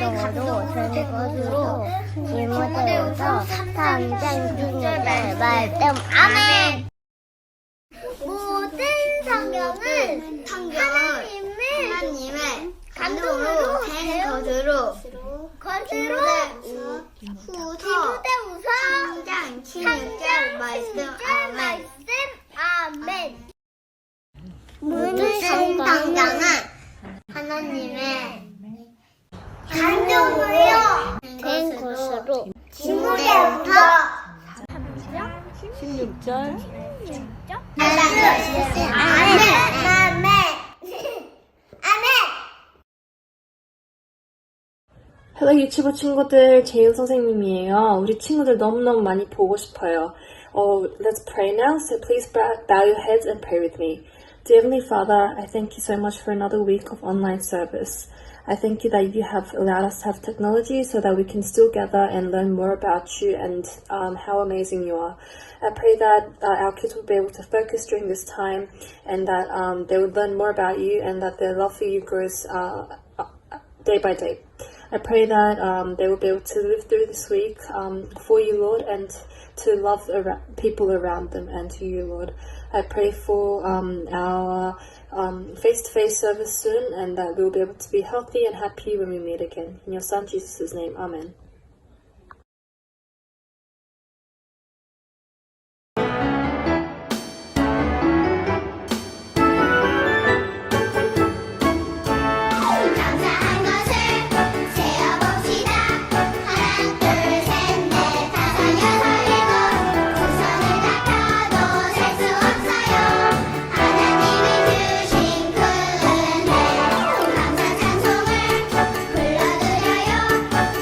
감동으로 즐거워도 기모되어서 당장 중요할 말씀 아멘. 모든 성경은 하나님의 감동으로 된 것으로 기도되어서 당장 중요할 말씀 아멘. 모든 성경은 하나님의 감동으로 된 것으로 기도되어서 16절. 아멘. 헬로 유튜브 친구들, 재윤 선생님이에요. 우리 친구들 너무너무 많이 보고 싶어요. Let's pray now. So please bow your heads and pray with me. Dear Heavenly Father, I thank you so much for another week of online service. I thank you that you have allowed us to have technology so that we can still gather and learn more about you and how amazing you are. I pray that our kids will be able to focus during this time and that they would learn more about you and that their love for you grows day by day. I pray that they will be able to live through this week for you, Lord, and to love people around them and to you, Lord. I pray for our face-to-face service soon and that we will be able to be healthy and happy when we meet again. In your Son, Jesus' name, Amen.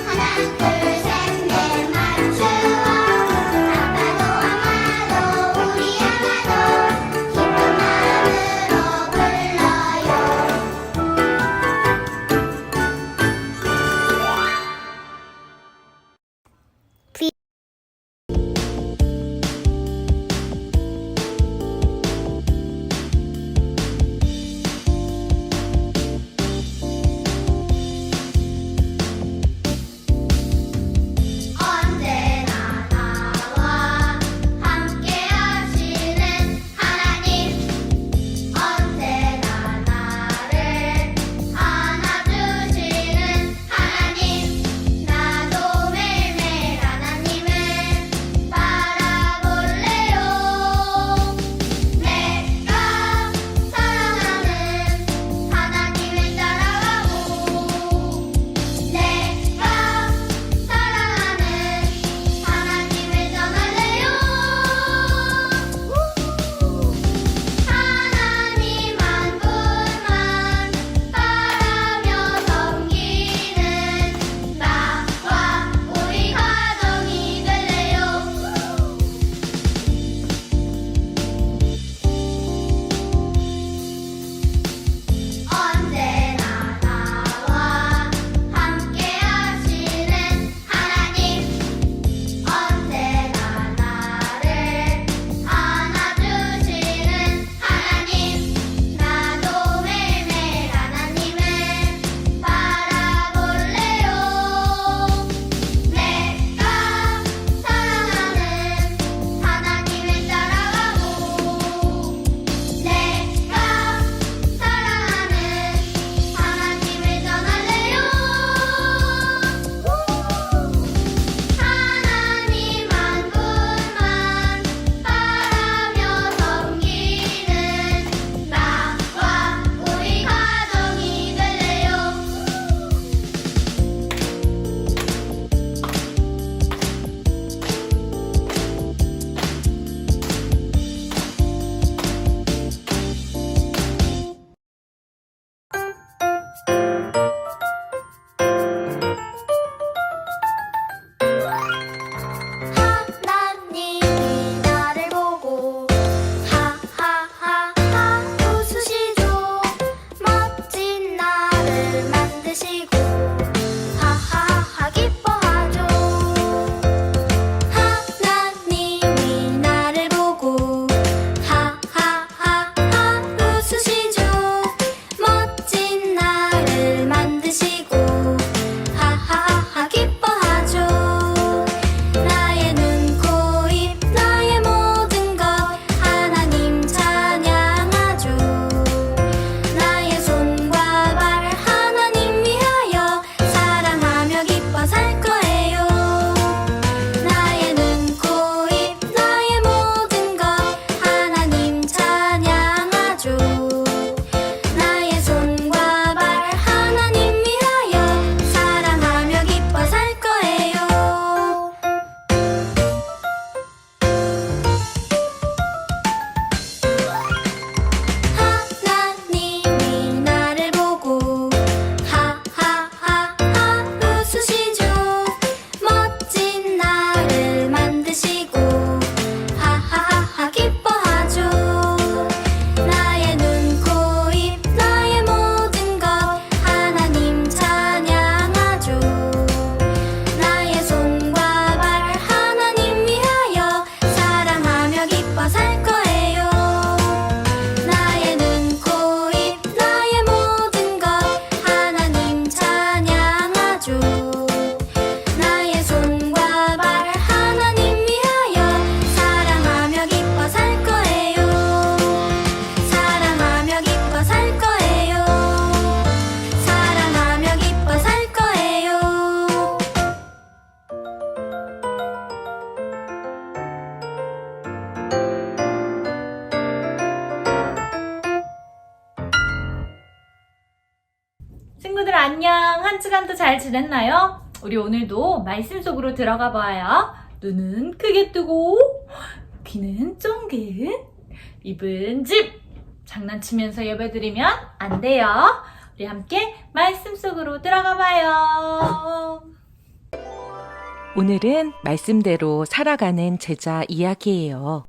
하나 안녕. 한 주간도 잘 지냈나요? 우리 오늘도 말씀 속으로 들어가 봐요. 눈은 크게 뜨고 귀는 쫑긋 입은 집. 장난치면서 예배드리면 안 돼요. 우리 함께 말씀 속으로 들어가 봐요. 오늘은 말씀대로 살아가는 제자 이야기예요.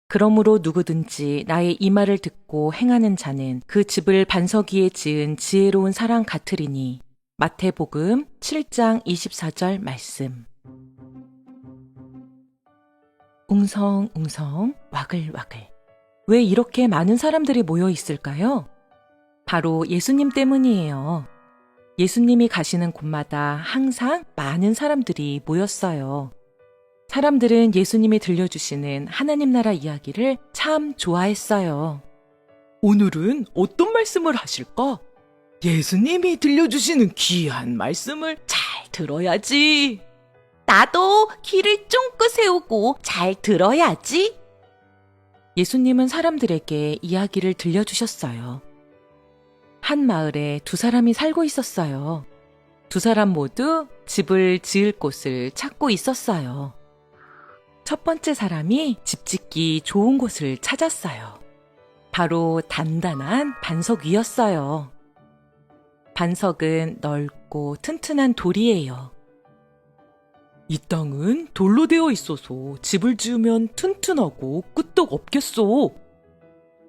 그러므로 누구든지 나의 이 말을 듣고 행하는 자는 그 집을 반석 위에 지은 지혜로운 사람 같으리니. 마태복음 7장 24절 말씀. 웅성웅성 와글와글. 왜 이렇게 많은 사람들이 모여 있을까요? 바로 예수님 때문이에요. 예수님이 가시는 곳마다 항상 많은 사람들이 모였어요. 사람들은 예수님이 들려주시는 하나님 나라 이야기를 참 좋아했어요. 오늘은 어떤 말씀을 하실까? 예수님이 들려주시는 귀한 말씀을 잘 들어야지. 나도 귀를 쫑긋 세우고 잘 들어야지. 예수님은 사람들에게 이야기를 들려주셨어요. 한 마을에 두 사람이 살고 있었어요. 두 사람 모두 집을 지을 곳을 찾고 있었어요. 첫 번째 사람이 집 짓기 좋은 곳을 찾았어요. 바로 단단한 반석 위였어요. 반석은 넓고 튼튼한 돌이에요. 이 땅은 돌로 되어 있어서 집을 지으면 튼튼하고 끄떡 없겠어.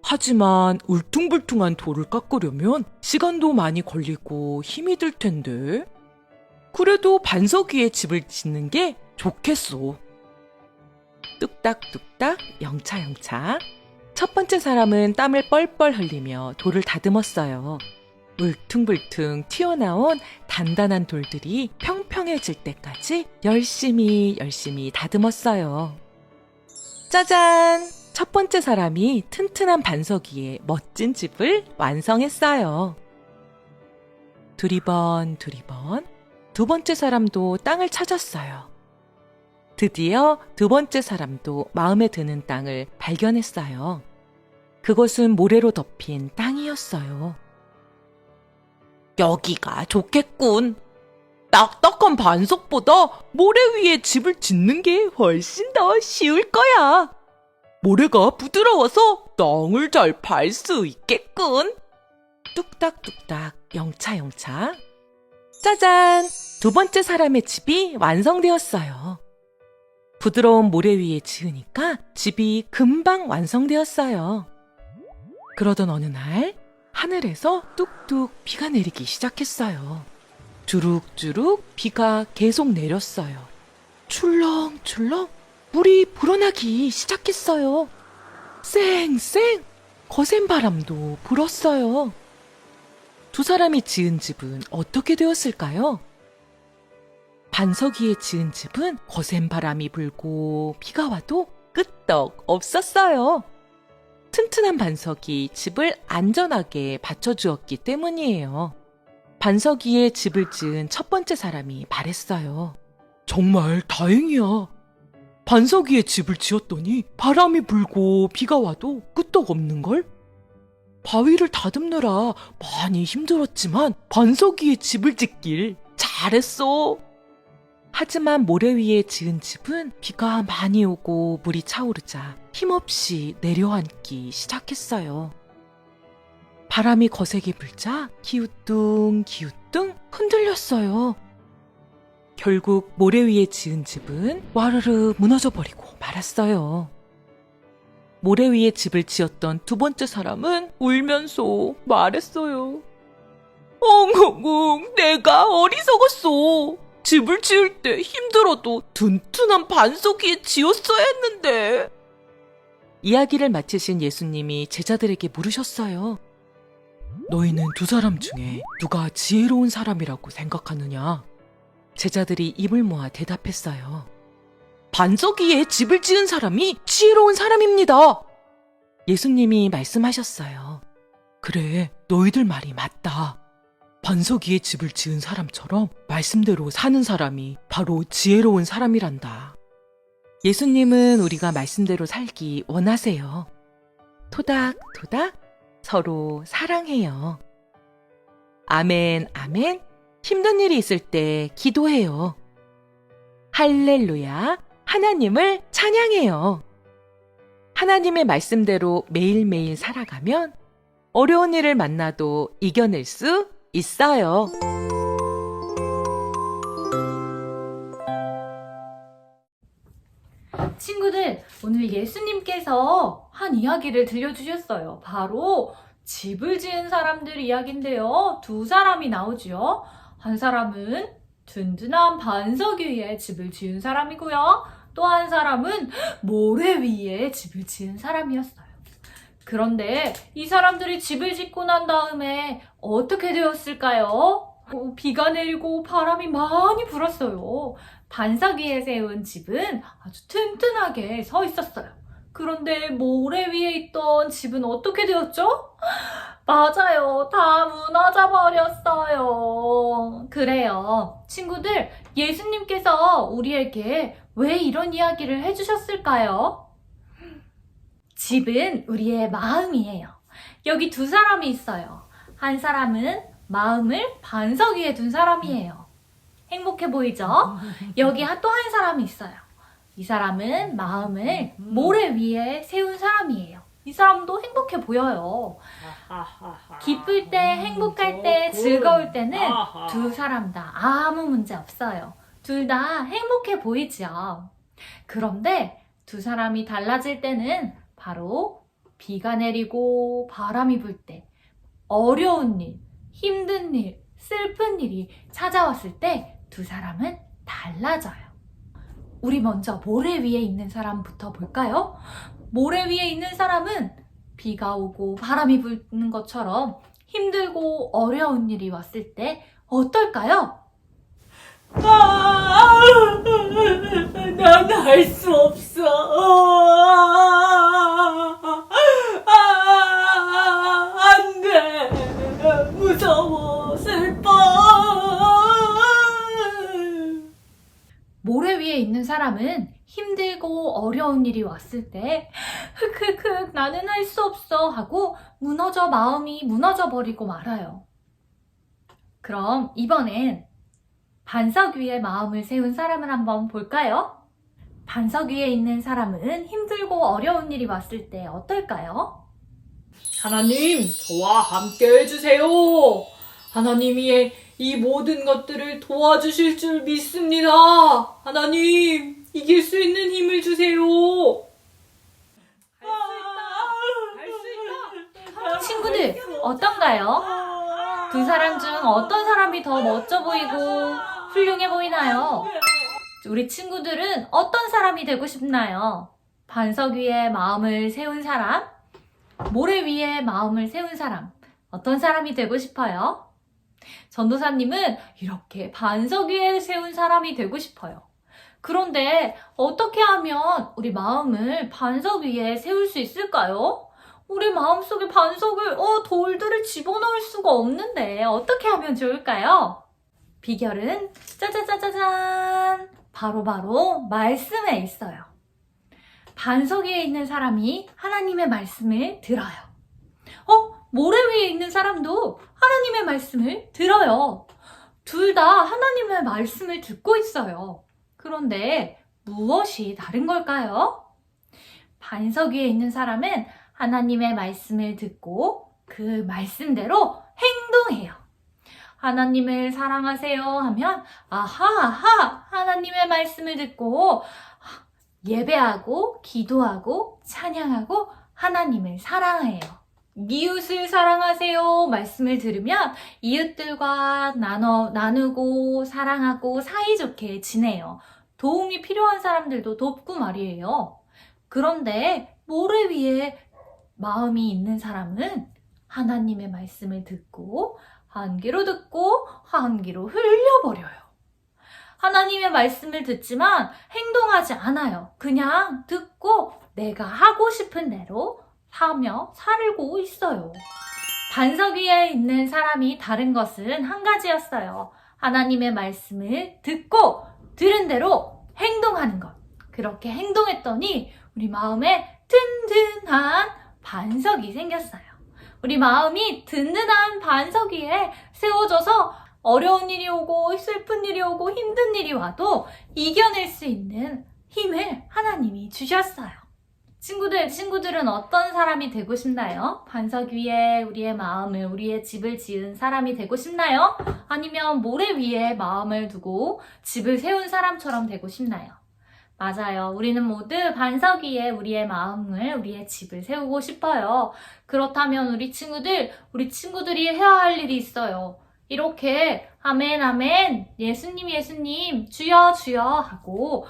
하지만 울퉁불퉁한 돌을 깎으려면 시간도 많이 걸리고 힘이 들 텐데. 그래도 반석 위에 집을 짓는 게 좋겠어. 뚝딱뚝딱 영차영차. 첫 번째 사람은 땀을 뻘뻘 흘리며 돌을 다듬었어요. 울퉁불퉁 튀어나온 단단한 돌들이 평평해질 때까지 열심히 다듬었어요. 짜잔! 첫 번째 사람이 튼튼한 반석 위에 멋진 집을 완성했어요. 두리번 두 번째 사람도 땅을 찾았어요. 드디어 두 번째 사람도 마음에 드는 땅을 발견했어요. 그것은 모래로 덮인 땅이었어요. 여기가 좋겠군. 딱딱한 반석보다 모래 위에 집을 짓는 게 훨씬 더 쉬울 거야. 모래가 부드러워서 땅을 잘 밟을 수 있겠군. 뚝딱뚝딱 영차영차. 짜잔! 두 번째 사람의 집이 완성되었어요. 부드러운 모래 위에 지으니까 집이 금방 완성되었어요. 그러던 어느 날 하늘에서 뚝뚝 비가 내리기 시작했어요. 주룩주룩 비가 계속 내렸어요. 출렁출렁 물이 불어나기 시작했어요. 쌩쌩 거센 바람도 불었어요. 두 사람이 지은 집은 어떻게 되었을까요? 반석 위에 지은 집은 거센 바람이 불고 비가 와도 끄떡 없었어요. 튼튼한 반석이 집을 안전하게 받쳐주었기 때문이에요. 반석 위에 집을 지은 첫 번째 사람이 말했어요. 정말 다행이야. 반석 위에 집을 지었더니 바람이 불고 비가 와도 끄떡 없는걸? 바위를 다듬느라 많이 힘들었지만 반석 위에 집을 짓길 잘했어. 하지만 모래 위에 지은 집은 비가 많이 오고 물이 차오르자 힘없이 내려앉기 시작했어요. 바람이 거세게 불자 기우뚱 흔들렸어요. 결국 모래 위에 지은 집은 와르르 무너져버리고 말았어요. 모래 위에 집을 지었던 두 번째 사람은 울면서 말했어요. 엉엉엉, 내가 어리석었어. 집을 지을 때 힘들어도 튼튼한 반석 위에 지었어야 했는데. 이야기를 마치신 예수님이 제자들에게 물으셨어요. 너희는 두 사람 중에 누가 지혜로운 사람이라고 생각하느냐? 제자들이 입을 모아 대답했어요. 반석 위에 집을 지은 사람이 지혜로운 사람입니다. 예수님이 말씀하셨어요. 그래, 너희들 말이 맞다. 반석 위에 집을 지은 사람처럼 말씀대로 사는 사람이 바로 지혜로운 사람이란다. 예수님은 우리가 말씀대로 살기 원하세요. 토닥토닥 서로 사랑해요. 아멘, 아멘. 힘든 일이 있을 때 기도해요. 할렐루야. 하나님을 찬양해요. 하나님의 말씀대로 매일매일 살아가면 어려운 일을 만나도 이겨낼 수 있어요. 친구들, 오늘 예수님께서 한 이야기를 들려주셨어요. 바로 집을 지은 사람들 이야기인데요. 두 사람이 나오죠. 한 사람은 든든한 반석 위에 집을 지은 사람이고요. 또 한 사람은 모래 위에 집을 지은 사람이었어요. 그런데 이 사람들이 집을 짓고 난 다음에 어떻게 되었을까요? 비가 내리고 바람이 많이 불었어요. 반석 위에 세운 집은 아주 튼튼하게 서 있었어요. 그런데 모래 위에 있던 집은 어떻게 되었죠? 맞아요. 다 무너져 버렸어요. 그래요. 친구들, 예수님께서 우리에게 왜 이런 이야기를 해주셨을까요? 집은 우리의 마음이에요. 여기 두 사람이 있어요. 한 사람은 마음을 반석 위에 둔 사람이에요. 행복해 보이죠? 여기 또 한 사람이 있어요. 이 사람은 마음을 모래 위에 세운 사람이에요. 이 사람도 행복해 보여요. 기쁠 때, 행복할 때, 즐거울 때는 두 사람 다 아무 문제 없어요. 둘 다 행복해 보이죠. 그런데 두 사람이 달라질 때는 바로 비가 내리고 바람이 불 때, 어려운 일, 힘든 일, 슬픈 일이 찾아왔을 때 두 사람은 달라져요. 우리 먼저 모래 위에 있는 사람부터 볼까요? 모래 위에 있는 사람은 비가 오고 바람이 부는 것처럼 힘들고 어려운 일이 왔을 때 어떨까요? 난 할 수 없어. 안 돼. 무서워. 슬퍼. 모래 위에 있는 사람은 힘들고 어려운 일이 왔을 때 흑흑흑 나는 할 수 없어 하고 마음이 무너져 버리고 말아요. 그럼 이번엔 반석 위에 마음을 세운 사람을 한번 볼까요? 반석 위에 있는 사람은 힘들고 어려운 일이 왔을 때 어떨까요? 하나님, 저와 함께 해주세요. 하나님이 이 모든 것들을 도와주실 줄 믿습니다. 하나님, 이길 수 있는 힘을 주세요. 친구들, 어떤가요? 두 사람 중 어떤 사람이 더 멋져 보이고 훌륭해 보이나요? 우리 친구들은 어떤 사람이 되고 싶나요? 반석 위에 마음을 세운 사람? 모래 위에 마음을 세운 사람? 어떤 사람이 되고 싶어요? 전도사님은 이렇게 반석 위에 세운 사람이 되고 싶어요. 그런데 어떻게 하면 우리 마음을 반석 위에 세울 수 있을까요? 우리 마음속에 돌들을 집어넣을 수가 없는데 어떻게 하면 좋을까요? 비결은 짜자자자잔! 바로 말씀에 있어요. 반석 위에 있는 사람이 하나님의 말씀을 들어요. 모래 위에 있는 사람도 하나님의 말씀을 들어요. 둘 다 하나님의 말씀을 듣고 있어요. 그런데 무엇이 다른 걸까요? 반석 위에 있는 사람은 하나님의 말씀을 듣고 그 말씀대로 행동해요. 하나님을 사랑하세요 하면 하나님의 말씀을 듣고 예배하고 기도하고 찬양하고 하나님을 사랑해요. 이웃을 사랑하세요 말씀을 들으면 이웃들과 나누고 사랑하고 사이좋게 지내요. 도움이 필요한 사람들도 돕고 말이에요. 그런데 모래 위에 마음이 있는 사람은 하나님의 말씀을 듣고 한 귀로 듣고 한 귀로 흘려버려요. 하나님의 말씀을 듣지만 행동하지 않아요. 그냥 듣고 내가 하고 싶은 대로 하며 살고 있어요. 반석 위에 있는 사람이 다른 것은 한 가지였어요. 하나님의 말씀을 듣고 들은 대로 행동하는 것. 그렇게 행동했더니 우리 마음에 든든한 반석이 생겼어요. 우리 마음이 든든한 반석 위에 세워져서 어려운 일이 오고 슬픈 일이 오고 힘든 일이 와도 이겨낼 수 있는 힘을 하나님이 주셨어요. 친구들은 어떤 사람이 되고 싶나요? 반석 위에 우리의 마음을, 우리의 집을 지은 사람이 되고 싶나요? 아니면 모래 위에 마음을 두고 집을 세운 사람처럼 되고 싶나요? 맞아요. 우리는 모두 반석 위에 우리의 마음을, 우리의 집을 세우고 싶어요. 그렇다면 우리 친구들이 해야 할 일이 있어요. 이렇게 아멘 아멘 예수님 주여 주여 하고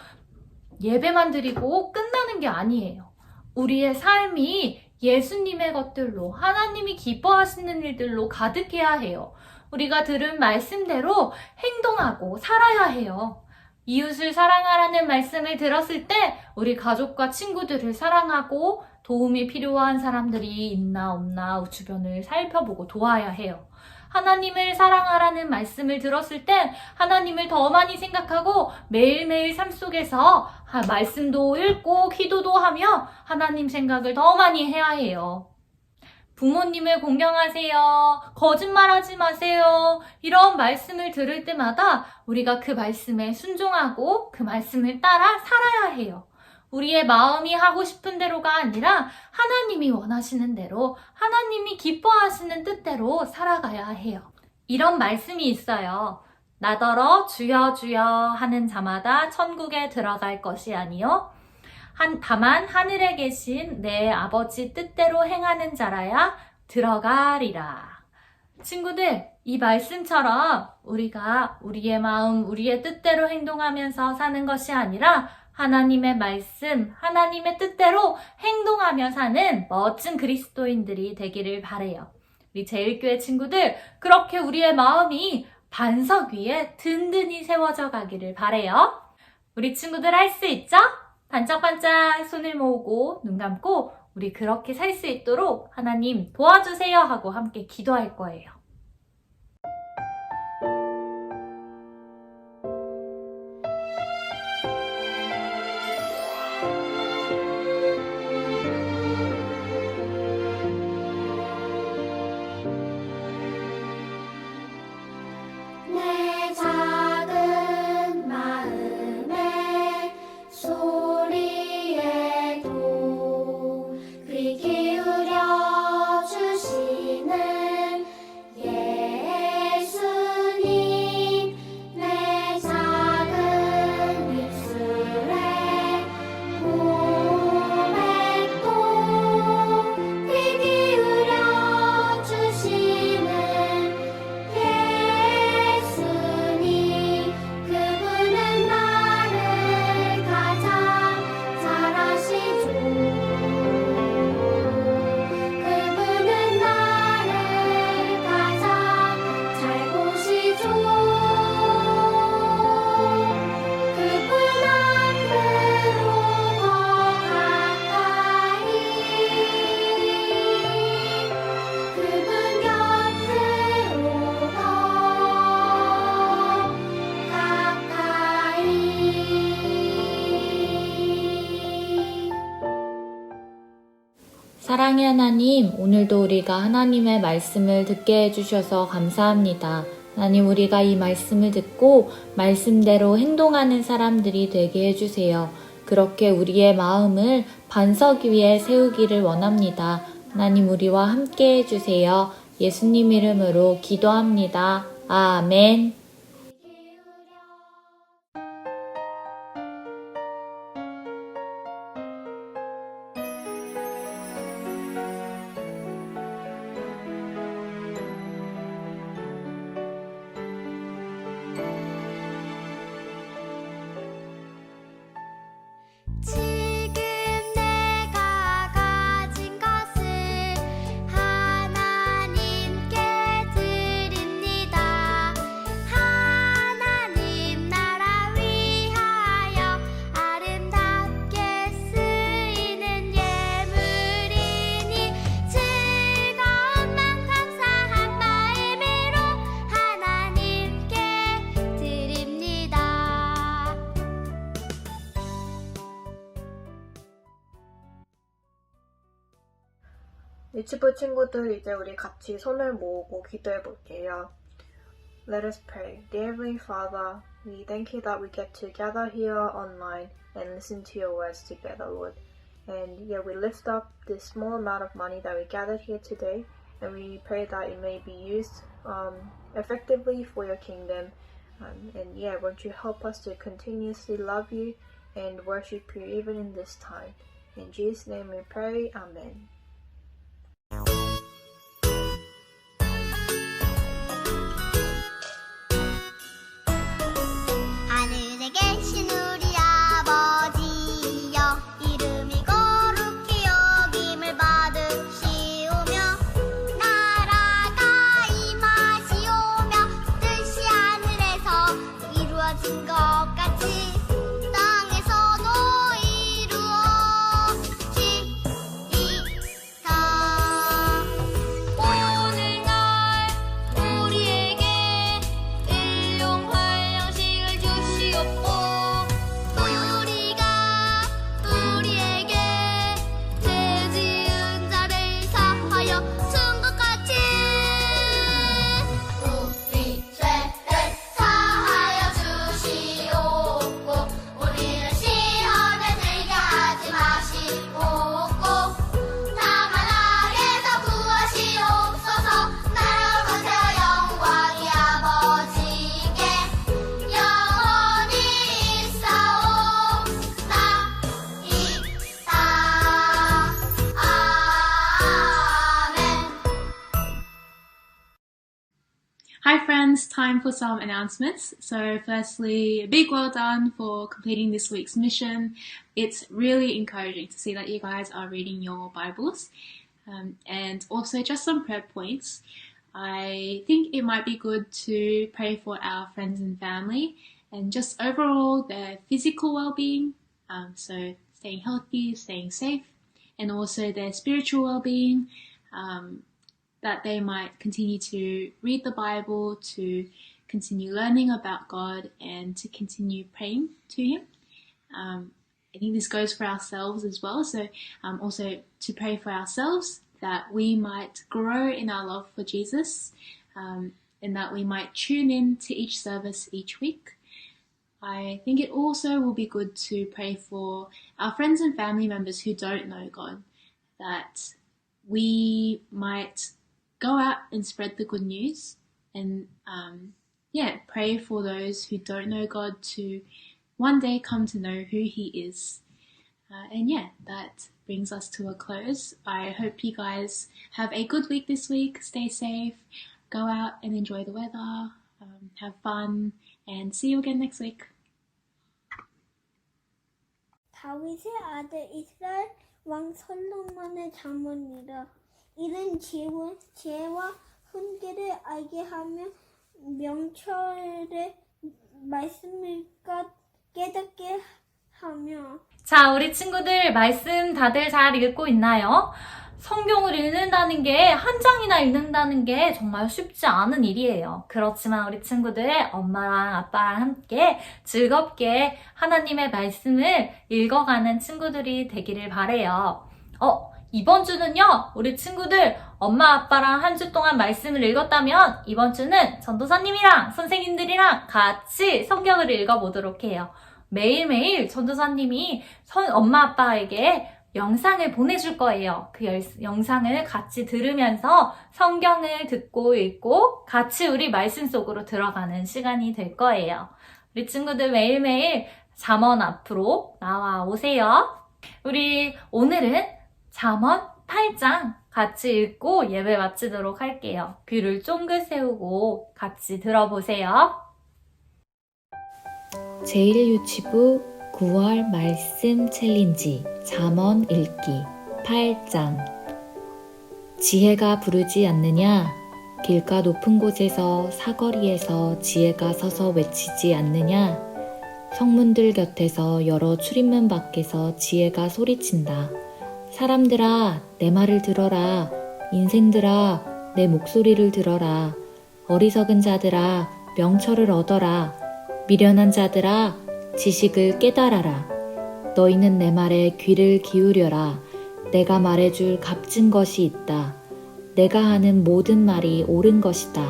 예배만 드리고 끝나는 게 아니에요. 우리의 삶이 예수님의 것들로, 하나님이 기뻐하시는 일들로 가득해야 해요. 우리가 들은 말씀대로 행동하고 살아야 해요. 이웃을 사랑하라는 말씀을 들었을 때 우리 가족과 친구들을 사랑하고 도움이 필요한 사람들이 있나 없나 주변을 살펴보고 도와야 해요. 하나님을 사랑하라는 말씀을 들었을 땐 하나님을 더 많이 생각하고 매일매일 삶 속에서 말씀도 읽고 기도도 하며 하나님 생각을 더 많이 해야 해요. 부모님을 공경하세요. 거짓말하지 마세요. 이런 말씀을 들을 때마다 우리가 그 말씀에 순종하고 그 말씀을 따라 살아야 해요. 우리의 마음이 하고 싶은 대로가 아니라 하나님이 원하시는 대로, 하나님이 기뻐하시는 뜻대로 살아가야 해요. 이런 말씀이 있어요. 나더러 주여 주여 하는 자마다 천국에 들어갈 것이 아니요 다만 하늘에 계신 내 아버지 뜻대로 행하는 자라야 들어가리라. 친구들, 이 말씀처럼 우리가 우리의 마음, 우리의 뜻대로 행동하면서 사는 것이 아니라 하나님의 말씀, 하나님의 뜻대로 행동하며 사는 멋진 그리스도인들이 되기를 바라요. 우리 제일교회 친구들, 그렇게 우리의 마음이 반석 위에 든든히 세워져 가기를 바라요. 우리 친구들 할 수 있죠? 반짝반짝 손을 모으고 눈 감고 우리 그렇게 살 수 있도록 하나님 도와주세요 하고 함께 기도할 거예요. 내 작은 마음의 소리에도 귀 기울여 주시는 예수님, 내 작은 입술에 고백도 귀 기울여 주시는 예수님, 그분은 나를 가장 잘 아시죠. 그분은 나를 가장 잘 보시죠. 그분 앞으로 더 가까이, 그분 곁으로 더 가까이. 사랑의 하나님, 오늘도 우리가 하나님의 말씀을 듣게 해주셔서 감사합니다. 하나님, 우리가 이 말씀을 듣고 말씀대로 행동하는 사람들이 되게 해주세요. 그렇게 우리의 마음을 반석 위에 세우기를 원합니다. 하나님, 우리와 함께 해주세요. 예수님 이름으로 기도합니다. 아멘. 지금 내가 가진 것을 하나님께 드립니다. 유치부 친구들, 이제 우리 같이 손을 모으고 기도해 볼게요. Let us pray. Dear Heavenly Father, we thank you that we get to gather here online and listen to your words together, Lord. And yeah, we lift up this small amount of money that we gathered here today, and we pray that it may be used effectively for your kingdom. And yeah, won't you help us to continuously love you and worship you even in this time. In Jesus' name we pray. Amen. 하늘에 계신 우리 아버지여 이름이 거룩히 여김을 받으시오며 나라가 임하시오며 뜻이 하늘에서 이루어진 것 같이 땅에서도 이루어지이다. 오늘날 우리에게 일용할 양식을 주시옵고 우리가 우리에게 죄 지은 자를 사하여 준 것 같이 우리 죄를 사하여 주시옵고 우리를 시험에 들게 하지 마시옵고 다만 악에서 구하시옵소서. 나라와 권세와 영광이 아버지께 영원히 있사옵나이다. 아멘. Hi friends, time for some announcements. So firstly, a big well done for completing this week's mission. It's really encouraging to see that you guys are reading your Bibles. And also just some prayer points. I think it might be good to pray for our friends and family and just overall their physical well-being. So staying healthy, staying safe, and also their spiritual well-being. That they might continue to read the Bible, to continue learning about God, and to continue praying to Him. I think this goes for ourselves as well. So also to pray for ourselves that we might grow in our love for Jesus, and that we might tune in to each service each week. I think it also will be good to pray for our friends and family members who don't know God, that we might go out and spread the good news and pray for those who don't know God to one day come to know who He is. That brings us to a close. I hope you guys have a good week this week. Stay safe, go out and enjoy the weather, have fun, and see you again next week. 다윗의 아들 이스라엘 왕 솔로몬의 잠언이라. 이는 지혜와 훈계를 알게 하며 명철의 말씀을 깨닫게 하며. 자, 우리 친구들 말씀 다들 잘 읽고 있나요? 성경을 읽는다는 게, 한 장이나 읽는다는 게 정말 쉽지 않은 일이에요. 그렇지만 우리 친구들 엄마랑 아빠랑 함께 즐겁게 하나님의 말씀을 읽어가는 친구들이 되기를 바래요. 이번 주는요, 우리 친구들 엄마 아빠랑 한 주 동안 말씀을 읽었다면 이번 주는 전도사님이랑 선생님들이랑 같이 성경을 읽어보도록 해요. 매일매일 전도사님이 엄마 아빠에게 영상을 보내줄 거예요. 그 영상을 같이 들으면서 성경을 듣고 읽고 같이 우리 말씀 속으로 들어가는 시간이 될 거예요. 우리 친구들 매일매일 잠언 앞으로 나와 오세요. 우리 오늘은 잠언 8장 같이 읽고 예배 마치도록 할게요. 귀를 쫑긋 세우고 같이 들어보세요. 제1유치부 9월 말씀 챌린지 잠언 읽기 8장. 지혜가 부르지 않느냐? 길가 높은 곳에서 사거리에서 지혜가 서서 외치지 않느냐? 성문들 곁에서 여러 출입문 밖에서 지혜가 소리친다. 사람들아, 내 말을 들어라. 인생들아, 내 목소리를 들어라. 어리석은 자들아, 명철을 얻어라. 미련한 자들아, 지식을 깨달아라. 너희는 내 말에 귀를 기울여라. 내가 말해줄 값진 것이 있다. 내가 하는 모든 말이 옳은 것이다.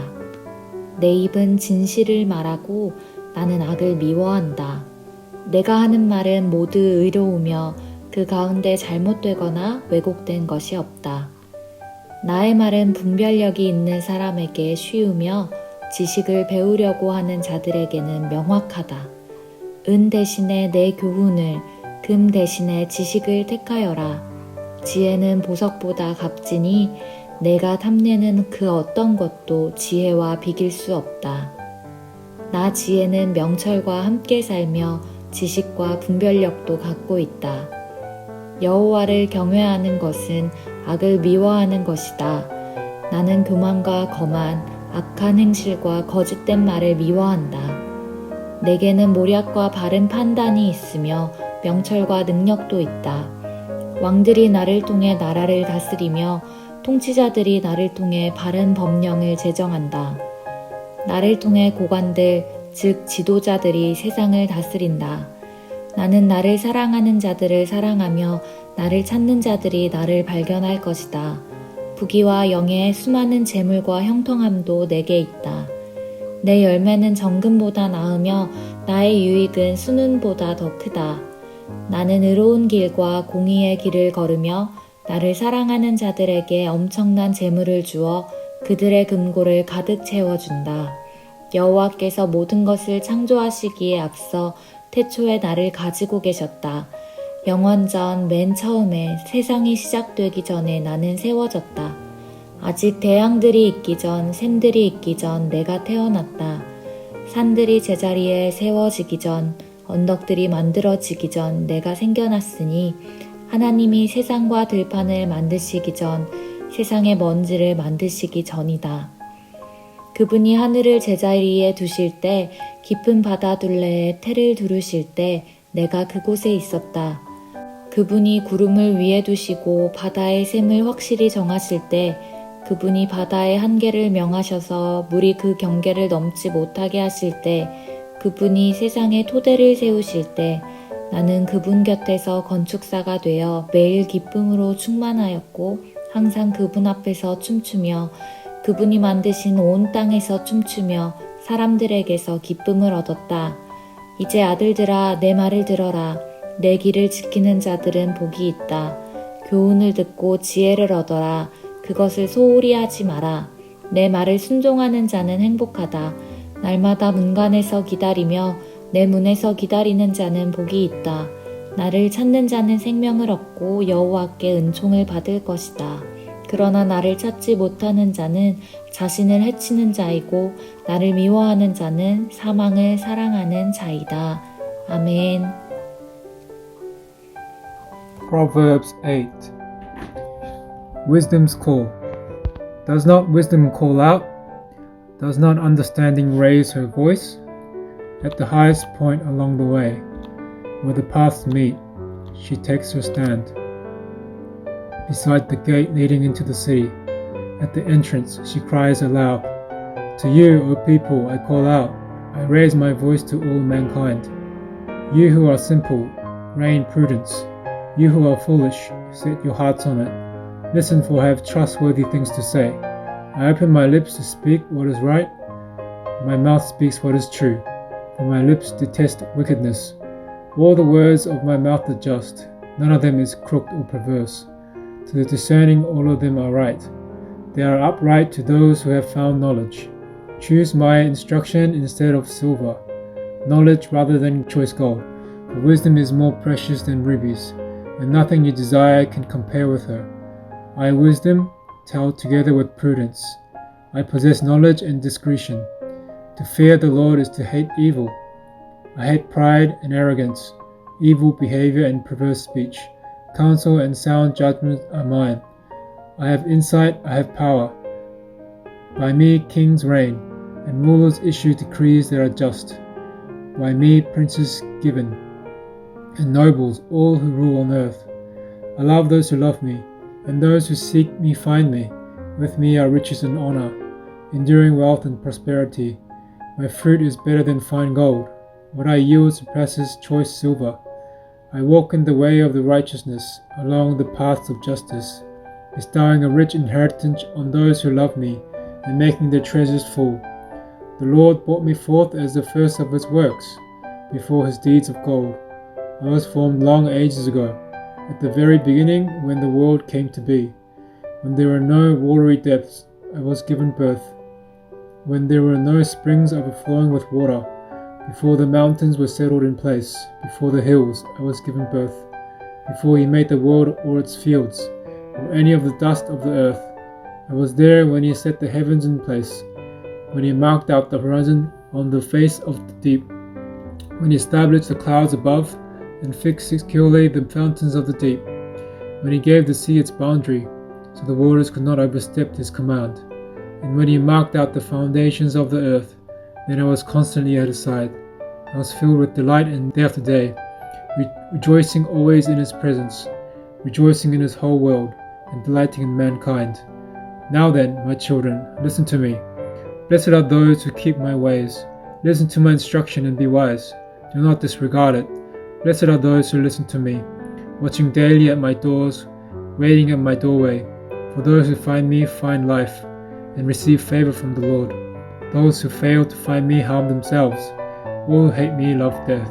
내 입은 진실을 말하고 나는 악을 미워한다. 내가 하는 말은 모두 의로우며 그 가운데 잘못되거나 왜곡된 것이 없다. 나의 말은 분별력이 있는 사람에게 쉬우며 지식을 배우려고 하는 자들에게는 명확하다. 은 대신에 내 교훈을, 금 대신에 지식을 택하여라. 지혜는 보석보다 값지니 내가 탐내는 그 어떤 것도 지혜와 비길 수 없다. 나 지혜는 명철과 함께 살며 지식과 분별력도 갖고 있다. 여호와를 경외하는 것은 악을 미워하는 것이다. 나는 교만과 거만, 악한 행실과 거짓된 말을 미워한다. 내게는 모략과 바른 판단이 있으며 명철과 능력도 있다. 왕들이 나를 통해 나라를 다스리며 통치자들이 나를 통해 바른 법령을 제정한다. 나를 통해 고관들, 즉 지도자들이 세상을 다스린다. 나는 나를 사랑하는 자들을 사랑하며 나를 찾는 자들이 나를 발견할 것이다. 부귀와 영예, 수많은 재물과 형통함도 내게 있다. 내 열매는 정금보다 나으며 나의 유익은 순은보다 더 크다. 나는 의로운 길과 공의의 길을 걸으며 나를 사랑하는 자들에게 엄청난 재물을 주어 그들의 금고를 가득 채워준다. 여호와께서 모든 것을 창조하시기에 앞서 태초에 나를 가지고 계셨다. 영원전 맨 처음에 세상이 시작되기 전에 나는 세워졌다. 아직 대양들이 있기 전, 샘들이 있기 전 내가 태어났다. 산들이 제자리에 세워지기 전, 언덕들이 만들어지기 전 내가 생겨났으니 하나님이 세상과 들판을 만드시기 전, 세상의 먼지를 만드시기 전이다. 그분이 하늘을 제자리에 두실 때, 깊은 바다 둘레에 태를 두르실 때 내가 그곳에 있었다. 그분이 구름을 위에 두시고 바다의 샘을 확실히 정하실 때, 그분이 바다의 한계를 명하셔서 물이 그 경계를 넘지 못하게 하실 때, 그분이 세상에 토대를 세우실 때, 나는 그분 곁에서 건축사가 되어 매일 기쁨으로 충만하였고 항상 그분 앞에서 춤추며 그분이 만드신 온 땅에서 춤추며 사람들에게서 기쁨을 얻었다. 이제 아들들아, 내 말을 들어라. 내 길을 지키는 자들은 복이 있다. 교훈을 듣고 지혜를 얻어라. 그것을 소홀히 하지 마라. 내 말을 순종하는 자는 행복하다. 날마다 문간에서 기다리며 내 문에서 기다리는 자는 복이 있다. 나를 찾는 자는 생명을 얻고 여호와께 은총을 받을 것이다. 그러나 나를 찾지 못하는 자는 자신을 해치는 자이고 나를 미워하는 자는 사망을 사랑하는 자이다. 아멘. Proverbs 8. Wisdom's call. Does not wisdom call out? Does not understanding raise her voice? At the highest point along the way, where the paths meet, she takes her stand. Beside the gate leading into the city, at the entrance she cries aloud, "To you, O people, I call out, I raise my voice to all mankind. You who are simple, reign prudence. You who are foolish, set your hearts on it. Listen, for I have trustworthy things to say. I open my lips to speak what is right. My mouth speaks what is true. For my lips detest wickedness. All the words of my mouth are just. None of them is crooked or perverse. To the discerning all of them are right. They are upright to those who have found knowledge. Choose my instruction instead of silver, knowledge rather than choice gold. For wisdom is more precious than rubies, and nothing you desire can compare with her. I, wisdom, tell together with prudence. I possess knowledge and discretion. To fear the Lord is to hate evil. I hate pride and arrogance, evil behavior and perverse speech. Counsel and sound judgment are mine. I have insight, I have power. By me kings reign, and rulers issue decrees that are just. By me princes given, and nobles, all who rule on earth. I love those who love me, and those who seek me find me. With me are riches and honor, enduring wealth and prosperity. My fruit is better than fine gold. What I yield surpasses choice silver. I walk in the way of the righteousness, along the paths of justice, bestowing a rich inheritance on those who love me, and making their treasures full. The Lord brought me forth as the first of his works, before his deeds of gold. I was formed long ages ago, at the very beginning when the world came to be. When there were no watery depths, I was given birth. When there were no springs overflowing with water, before the mountains were settled in place, before the hills, I was given birth. Before he made the world or its fields, or any of the dust of the earth, I was there when he set the heavens in place, when he marked out the horizon on the face of the deep, when he established the clouds above and fixed securely the fountains of the deep, when he gave the sea its boundary, so the waters could not overstep his command, and when he marked out the foundations of the earth, then I was constantly at his side. I was filled with delight in day after day, rejoicing always in his presence, rejoicing in his whole world, and delighting in mankind. Now then, my children, listen to me. Blessed are those who keep my ways. Listen to my instruction and be wise. Do not disregard it. Blessed are those who listen to me, watching daily at my doors, waiting at my doorway. For those who find me find life, and receive favor from the Lord. Those who fail to find me harm themselves. All who hate me love death.